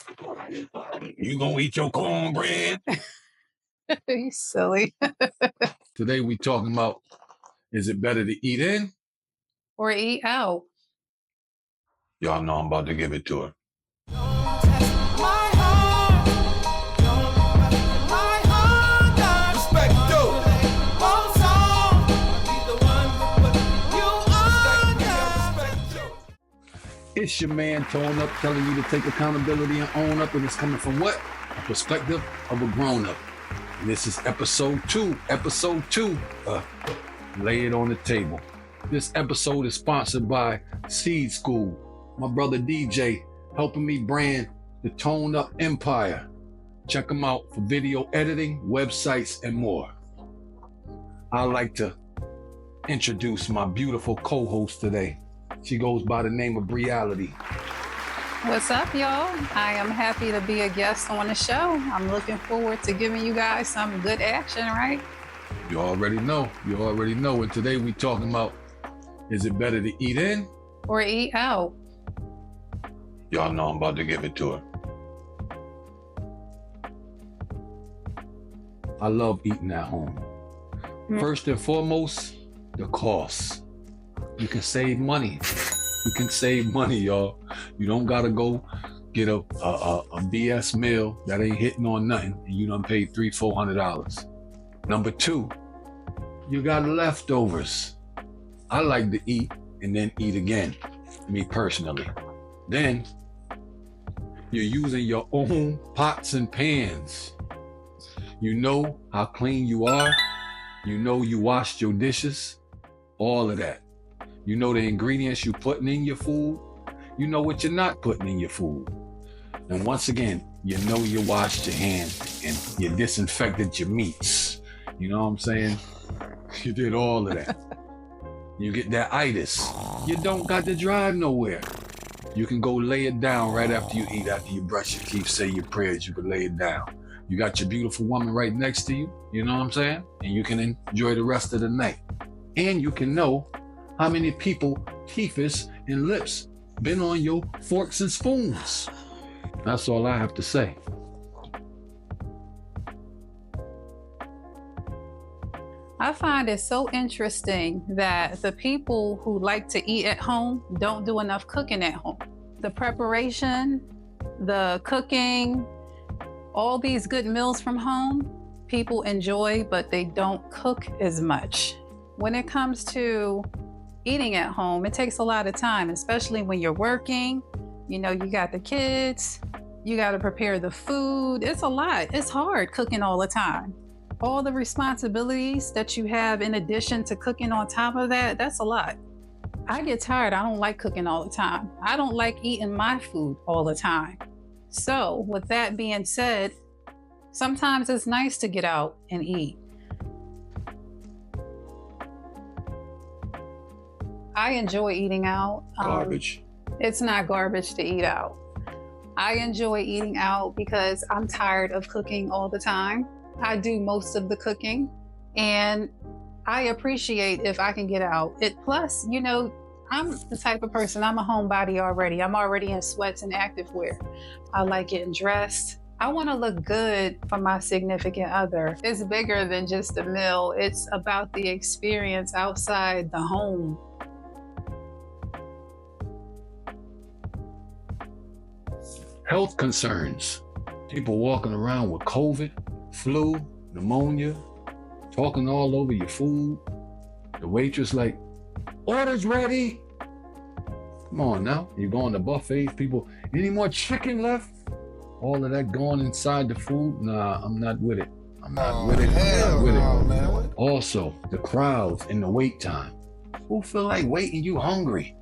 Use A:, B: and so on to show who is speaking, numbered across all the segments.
A: You gonna eat your cornbread?
B: You silly.
A: Today we talking about, is it better to eat in?
B: Or eat out.
A: Y'all know I'm about to give it to her. It's your man Tone Up telling you to take accountability and own up, and it's coming from what? A perspective of a grown-up. And this is episode two. Lay it on the table. This episode is sponsored by Seed School. My brother DJ helping me brand the Tone Up Empire. Check them out for video editing, websites, and more. I'd like to introduce my beautiful co-host today. She goes by the name of Breality.
B: What's up, y'all? I am happy to be a guest on the show. I'm looking forward to giving you guys some good action, right?
A: You already know. And today we talking about, is it better to eat in?
B: Or eat out.
A: Y'all know I'm about to give it to her. I love eating at home. First and foremost, the cost. You can save money. Y'all. You don't gotta go get a BS meal that ain't hitting on nothing, and you done paid $300-400. Number two, you got leftovers. I like to eat and then eat again, me personally. Then you're using your own pots and pans. You know how clean you are. You know you washed your dishes. All of that. You know the ingredients you're putting in your food. You know what you're not putting in your food. And once again, you know you washed your hands and you disinfected your meats. You know what I'm saying? You did all of that. You get that itis. You don't got to drive nowhere. You can go lay it down right after you eat, after you brush your teeth, say your prayers, you can lay it down. You got your beautiful woman right next to you, you know what I'm saying? And you can enjoy the rest of the night. And you can know how many people, teeths and lips been on your forks and spoons. That's all I have to say.
B: I find it so interesting that the people who like to eat at home don't do enough cooking at home. The preparation, the cooking, all these good meals from home, people enjoy, but they don't cook as much. When it comes to eating at home, it takes a lot of time, especially when you're working. You know, you got the kids, you got to prepare the food. It's a lot. It's hard cooking all the time. All the responsibilities that you have in addition to cooking on top of that, that's a lot. I get tired. I don't like cooking all the time. I don't like eating my food all the time. So with that being said, sometimes it's nice to get out and eat. I enjoy eating out.
A: Garbage.
B: It's not garbage to eat out. I enjoy eating out because I'm tired of cooking all the time. I do most of the cooking, and I appreciate if I can get out. Plus, you know, I'm the type of person, I'm a homebody already. I'm already in sweats and activewear. I like getting dressed. I want to look good for my significant other. It's bigger than just a meal. It's about the experience outside the home.
A: Health concerns. People walking around with COVID, flu, pneumonia, talking all over your food. The waitress like, order's ready. Come on now, you go on the buffets, people, any more chicken left? All of that going inside the food? Nah, I'm not with it. Man. Also, the crowds and the wait time. Who feel like waiting? You hungry?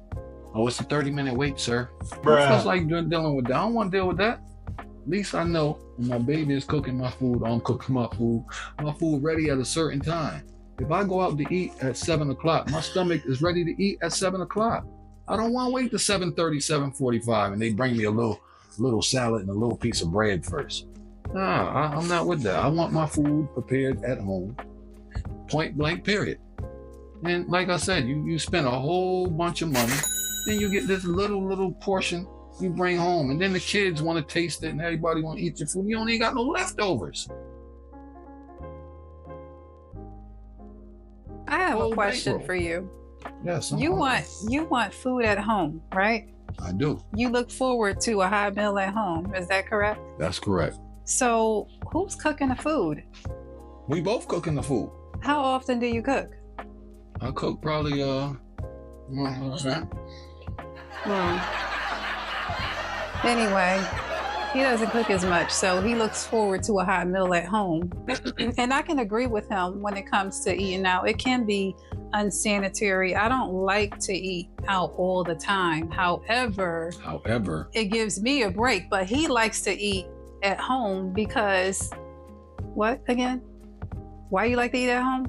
A: Oh, it's a 30-minute wait, sir. Who feels like dealing with that? I don't want to deal with that. At least I know when my baby is cooking my food, I'm cooking my food ready at a certain time. If I go out to eat at 7 o'clock, my stomach is ready to eat at 7 o'clock. I don't want to wait to 7:30, 7:45, and they bring me a little salad and a little piece of bread first. Nah, I'm not with that. I want my food prepared at home, point blank, period. And like I said, you spend a whole bunch of money, then you get this little portion you bring home, and then the kids want to taste it, and everybody want to eat your food. You don't even got no leftovers.
B: I have a
A: Whole
B: question
A: bankroll.
B: for you.
A: Yes,
B: You want food at home, right?
A: I do.
B: You look forward to a hot meal at home. Is that correct?
A: That's correct.
B: So who's cooking the food?
A: We both cooking the food.
B: How often do you cook?
A: I cook probably
B: Anyway, he doesn't cook as much, so he looks forward to a hot meal at home. And I can agree with him when it comes to eating out. It can be unsanitary. I don't like to eat out all the time. However, it gives me a break, but he likes to eat at home because, what again? Why you like to eat at home?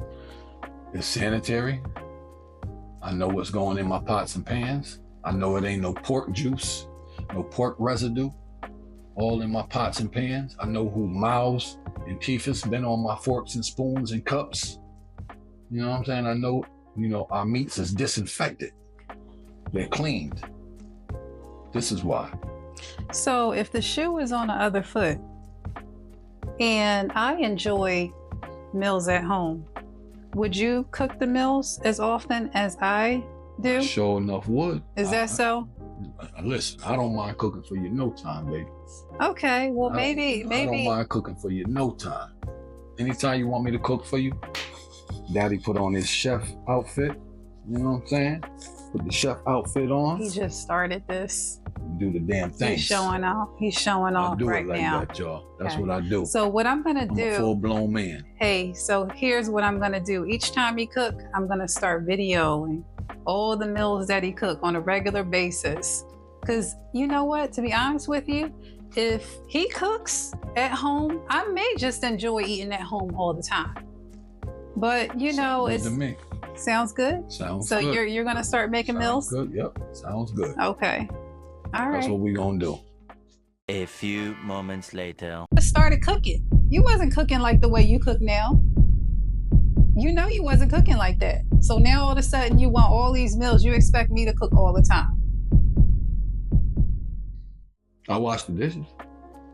A: it's sanitary. I know what's going in my pots and pans. I know it ain't no pork juice, no pork residue, all in my pots and pans. I know who mouths and teeth has been on my forks and spoons and cups. You know what I'm saying? I know, our meats is disinfected. They're cleaned. This is why.
B: So if the shoe is on the other foot, and I enjoy meals at home, would you cook the meals as often as I do?
A: Sure enough would.
B: Is that so?
A: Listen, I don't mind cooking for you no time, baby.
B: Okay, well
A: I don't
B: maybe
A: mind cooking for you no time. Anytime you want me to cook for you, Daddy put on his chef outfit. You know what I'm saying? Put the chef outfit on.
B: he just started this.
A: Do the damn thing.
B: He's showing off. He's showing
A: I
B: off
A: do
B: right
A: it like
B: now.
A: that, y'all. That's
B: Okay.
A: what I do.
B: So what I'm gonna
A: I'm a
B: do,
A: full-blown man.
B: hey, so here's what I'm gonna do. Each time he cook, I'm gonna start videoing all the meals that he cook on a regular basis. Cause you know what, to be honest with you, if he cooks at home, I may just enjoy eating at home all the time. But
A: Good to me.
B: sounds good.
A: Sounds
B: So
A: good.
B: you're gonna start making
A: Sounds
B: meals?
A: good. Yep. Sounds good.
B: Okay. All
A: That's
B: right.
A: what we gonna do.
C: A few moments later.
B: Just started cooking. You wasn't cooking like the way you cook now. You know you wasn't cooking like that. So now all of a sudden you want all these meals. You expect me to cook all the time.
A: I wash the dishes.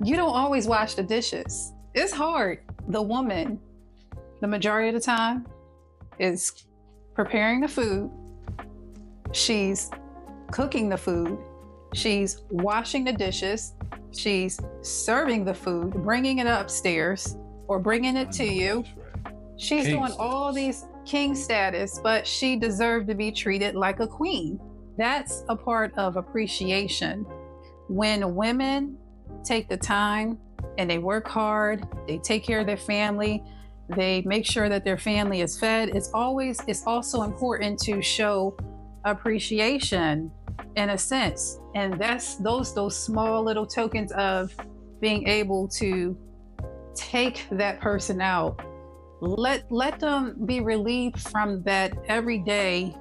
B: You don't always wash the dishes. It's hard. The woman, the majority of the time, is preparing the food. She's cooking the food. She's washing the dishes. She's serving the food, bringing it upstairs or bringing it to you. She's
A: King
B: doing
A: status.
B: all these king status, but she deserved to be treated like a queen. That's a part of appreciation. When women take the time and they work hard, they take care of their family, they make sure that their family is fed, it's also important to show appreciation in a sense. And that's those small little tokens of being able to take that person out. Let them be relieved from that everyday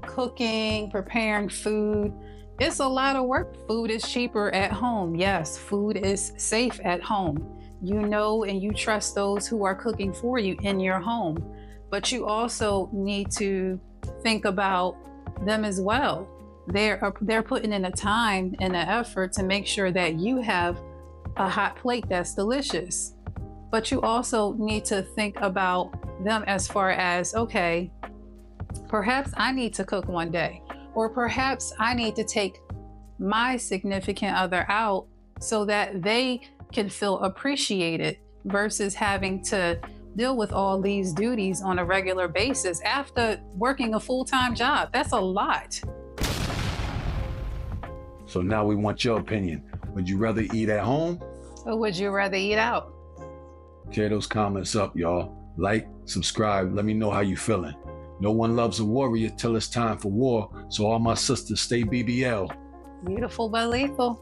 B: cooking, preparing food. It's a lot of work. Food is cheaper at home. Yes, food is safe at home. You know and you trust those who are cooking for you in your home. But you also need to think about them as well. They're putting in the time and the effort to make sure that you have a hot plate that's delicious. But you also need to think about them as far as, okay, perhaps I need to cook one day, or perhaps I need to take my significant other out so that they can feel appreciated versus having to deal with all these duties on a regular basis after working a full-time job. That's a lot.
A: So now we want your opinion. Would you rather eat at home?
B: Or would you rather eat out?
A: Tear those comments up, y'all. Like, subscribe. Let me know how you feeling. No one loves a warrior till it's time for war. So all my sisters stay BBL.
B: Beautiful but lethal.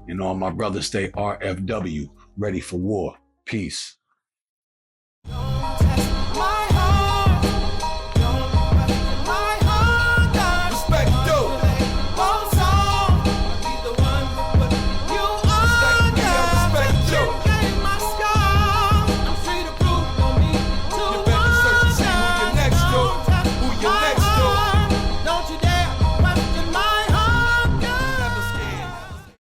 A: And all my brothers stay RFW, ready for war. Peace.